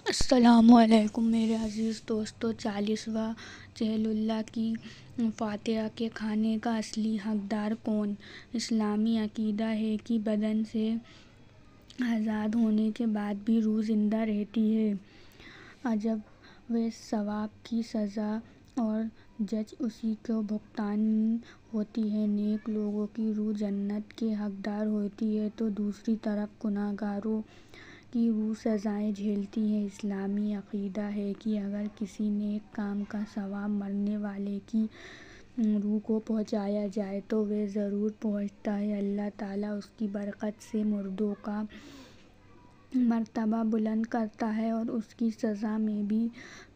السلام علیکم میرے عزیز دوستو۔ 40واں جلیل اللہ کی فاتحہ کے کھانے کا اصلی حقدار کون؟ اسلامی عقیدہ ہے کہ بدن سے آزاد ہونے کے بعد بھی روح زندہ رہتی ہے۔ عجب و ثواب کی سزا اور جج اسی کو بھگتانی ہوتی ہے۔ نیک لوگوں کی روح جنت کی حقدار ہوتی ہے تو دوسری طرف گنہگاروں کی روح سزائیں جھیلتی ہے۔ اسلامی عقیدہ ہے کہ اگر کسی نیک کام کا ثواب مرنے والے کی روح کو پہنچایا جائے تو وہ ضرور پہنچتا ہے۔ اللہ تعالیٰ اس کی برکت سے مردوں کا مرتبہ بلند کرتا ہے اور اس کی سزا میں بھی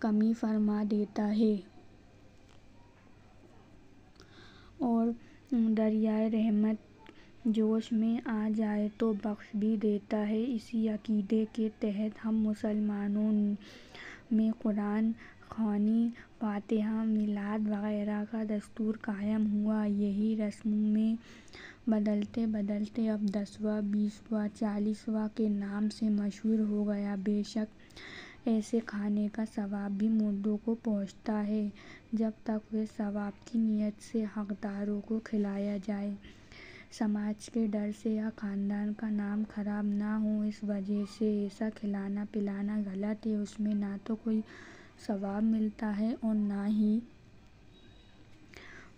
کمی فرما دیتا ہے اور دریائے رحمت جوش میں آ جائے تو بخش بھی دیتا ہے۔ اسی عقیدے کے تحت ہم مسلمانوں میں قرآن خوانی، فاتحہ، میلاد وغیرہ کا دستور قائم ہوا۔ یہی رسموں میں بدلتے بدلتے اب 10واں، 20واں، 40واں کے نام سے مشہور ہو گیا۔ بے شک ایسے کھانے کا ثواب بھی مردوں کو پہنچتا ہے جب تک وہ ثواب کی نیت سے حقداروں کو کھلایا جائے، سماج کے ڈر سے یا خاندان کا نام خراب نہ ہو اس وجہ سے۔ ایسا کھلانا پلانا غلط ہے، اس میں نہ تو کوئی ثواب ملتا ہے اور نہ ہی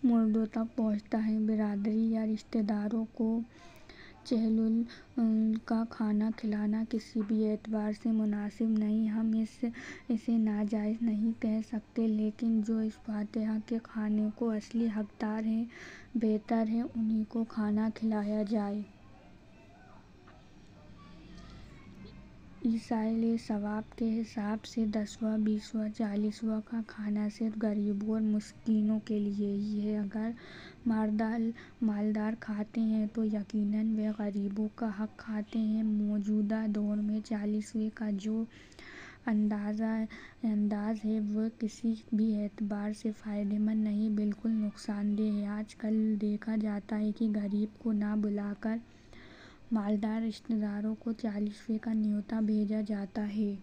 مردوں تک پہنچتا ہے۔ برادری یا رشتہ داروں کو جلیل کا کھانا کھلانا کسی بھی اعتبار سے مناسب نہیں۔ ہم اسے ناجائز نہیں کہہ سکتے، لیکن جو اس فاتحہ کے کھانے کے اصلی حقدار ہیں بہتر ہے انہی کو کھانا کھلایا جائے۔ ایصال ثواب کے حساب سے 10واں، 20واں، 40واں کا کھانا صرف غریبوں اور مسکینوں کے لیے ہی ہے۔ اگر مالدار کھاتے ہیں تو یقیناً وہ غریبوں کا حق کھاتے ہیں۔ موجودہ دور میں 40واں کا جو انداز ہے وہ کسی بھی اعتبار سے فائدہ مند نہیں، بلکہ نقصان دہ ہے۔ آج کل دیکھا جاتا ہے کہ غریب کو نہ بلا کر مالدار رشتہ داروں کو 40واں کا نیوتا بھیجا جاتا ہے۔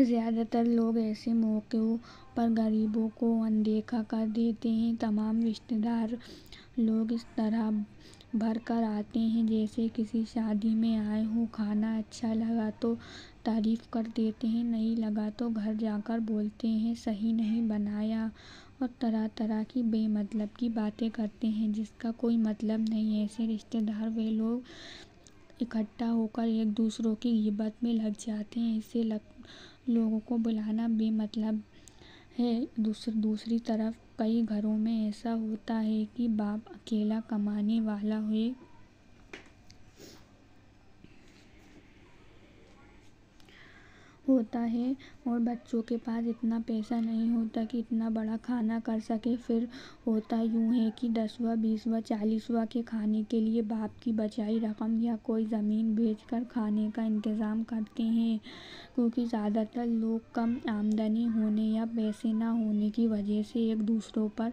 زیادہ تر لوگ ایسے موقعوں پر غریبوں کو اندیکھا کر دیتے ہیں۔ تمام رشتہ دار لوگ اس طرح بھر کر آتے ہیں جیسے کسی شادی میں آئے ہوں۔ کھانا اچھا لگا تو تعریف کر دیتے ہیں، نہیں لگا تو گھر جا کر بولتے ہیں صحیح نہیں بنایا، اور طرح طرح کی بے مطلب کی باتیں کرتے ہیں جس کا کوئی مطلب نہیں۔ ایسے رشتہ دار وہ لوگ اکٹھا ہو کر ایک دوسرے کی غیبت میں لگ جاتے ہیں۔ ایسے لوگوں کو بلانا بے مطلب ہے۔ دوسری طرف کئی گھروں میں ایسا ہوتا ہے کہ باپ اکیلا کمانے والا ہوتا ہے اور بچوں کے پاس اتنا پیسہ نہیں ہوتا کہ اتنا بڑا کھانا کر سکے۔ پھر ہوتا یوں ہے کہ 10واں، 20واں، 40واں کے کھانے کے لیے باپ کی بچائی رقم یا کوئی زمین بیچ کر کھانے کا انتظام کرتے ہیں، کیونکہ زیادہ تر لوگ کم آمدنی ہونے یا پیسے نہ ہونے کی وجہ سے ایک دوسرے پر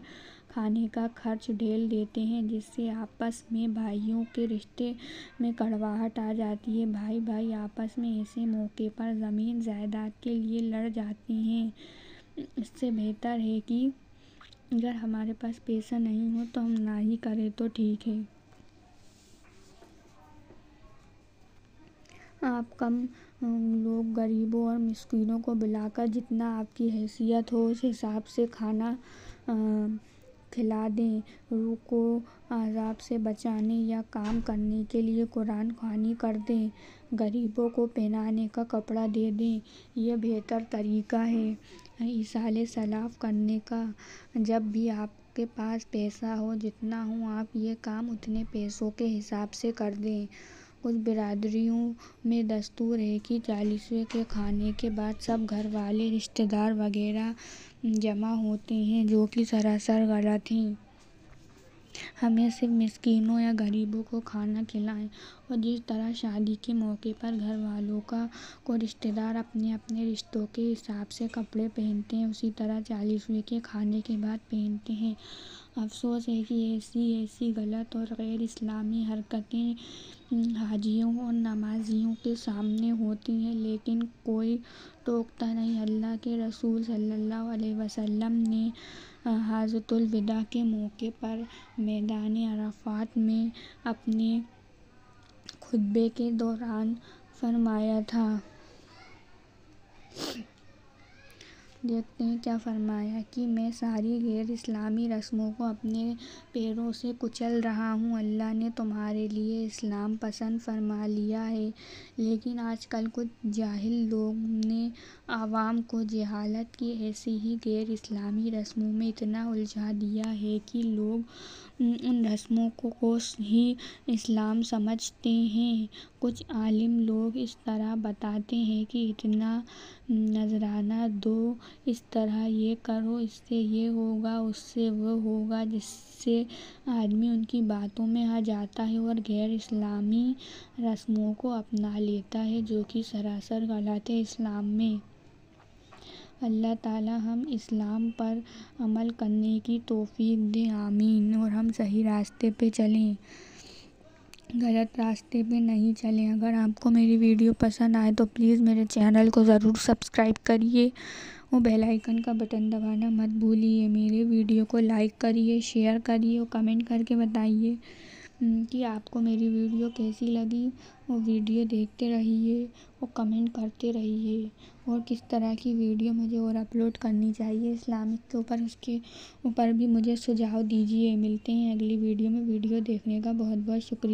کھانے کا خرچ ڈھیل دیتے ہیں، جس سے آپس میں بھائیوں کے رشتے میں کڑواہٹ آ جاتی ہے۔ بھائی بھائی آپس میں ایسے موقع پر زمین جائیداد کے لیے لڑ جاتے ہیں۔ اس سے بہتر ہے کہ اگر ہمارے پاس پیسہ نہیں ہو تو ہم نہ ہی کریں تو ٹھیک ہے۔ آپ کم لوگ غریبوں اور مسکینوں کو بلا کر جتنا آپ کی حیثیت ہو اس حساب سے کھانا کھلا دیں۔ روح کو عذاب سے بچانے یا کام کرنے کے لیے قرآن خوانی کر دیں، غریبوں کو پہننے کا کپڑا دے دیں، یہ بہتر طریقہ ہے ایصال ثواب کرنے کا۔ جب بھی آپ کے پاس پیسہ ہو، جتنا ہو، آپ یہ کام اتنے پیسوں کے حساب سے کر دیں۔ کچھ برادریوں میں دستور ہے کہ 40واں کے کھانے کے بعد سب گھر والے، رشتہ دار وغیرہ جمع ہوتے ہیں، جو کہ سراسر غلط ہے۔ ہمیں صرف مسکینوں یا غریبوں کو کھانا کھلائیں، اور جس طرح شادی کے موقع پر گھر والوں کو رشتہ دار اپنے اپنے رشتوں کے حساب سے کپڑے پہناتے ہیں، اسی طرح 40واں کے کھانے کے بعد پہناتے ہیں۔ افسوس ہے کہ ایسی غلط اور غیر اسلامی حرکتیں حاجیوں اور نمازیوں کے سامنے ہوتی ہیں، لیکن کوئی ٹوکتا نہیں۔ اللہ کے رسول صلی اللہ علیہ وسلم نے حجۃ الوداع کے موقع پر میدان عرفات میں اپنے خطبے کے دوران فرمایا تھا۔ دیکھتے ہیں کیا فرمایا کہ میں ساری غیر اسلامی رسموں کو اپنے پیروں سے کچل رہا ہوں۔ اللہ نے تمہارے لیے اسلام پسند فرما لیا ہے، لیکن آج کل کچھ جاہل لوگوں نے عوام کو جہالت کی ایسی ہی غیر اسلامی رسموں میں اتنا الجھا دیا ہے کہ لوگ ان رسموں کو ہی اسلام سمجھتے ہیں۔ کچھ عالم لوگ اس طرح بتاتے ہیں کہ اتنا نذرانہ دو، اس طرح یہ کرو، اس سے یہ ہوگا، اس سے وہ ہوگا، جس سے آدمی ان کی باتوں میں آ جاتا ہے اور غیر اسلامی رسموں کو اپنا لیتا ہے، جو کہ سراسر غلط ہے۔ اسلام میں اللہ تعالیٰ ہم اسلام پر عمل کرنے کی توفیق دے، آمین، اور ہم صحیح راستے پہ چلیں، غلط راستے پہ نہیں چلیں۔ اگر آپ کو میری ویڈیو پسند آئے تو پلیز میرے چینل کو ضرور سبسکرائب کریے اور بیل آئیکن کا بٹن دبانا مت بھولیے۔ میرے ویڈیو کو لائک کریے، شیئر کریے اور کمنٹ کر کے بتائیے کہ آپ کو میری ویڈیو کیسی لگی، اور ویڈیو دیکھتے رہیے اور کمنٹ کرتے رہیے، اور کس طرح کی ویڈیو مجھے اور اپلوڈ کرنی چاہیے اسلامک کے اوپر، اس کے اوپر بھی مجھے سجھاؤ دیجیے۔ ملتے ہیں اگلی ویڈیو میں۔ ویڈیو دیکھنے کا بہت بہت شکریہ۔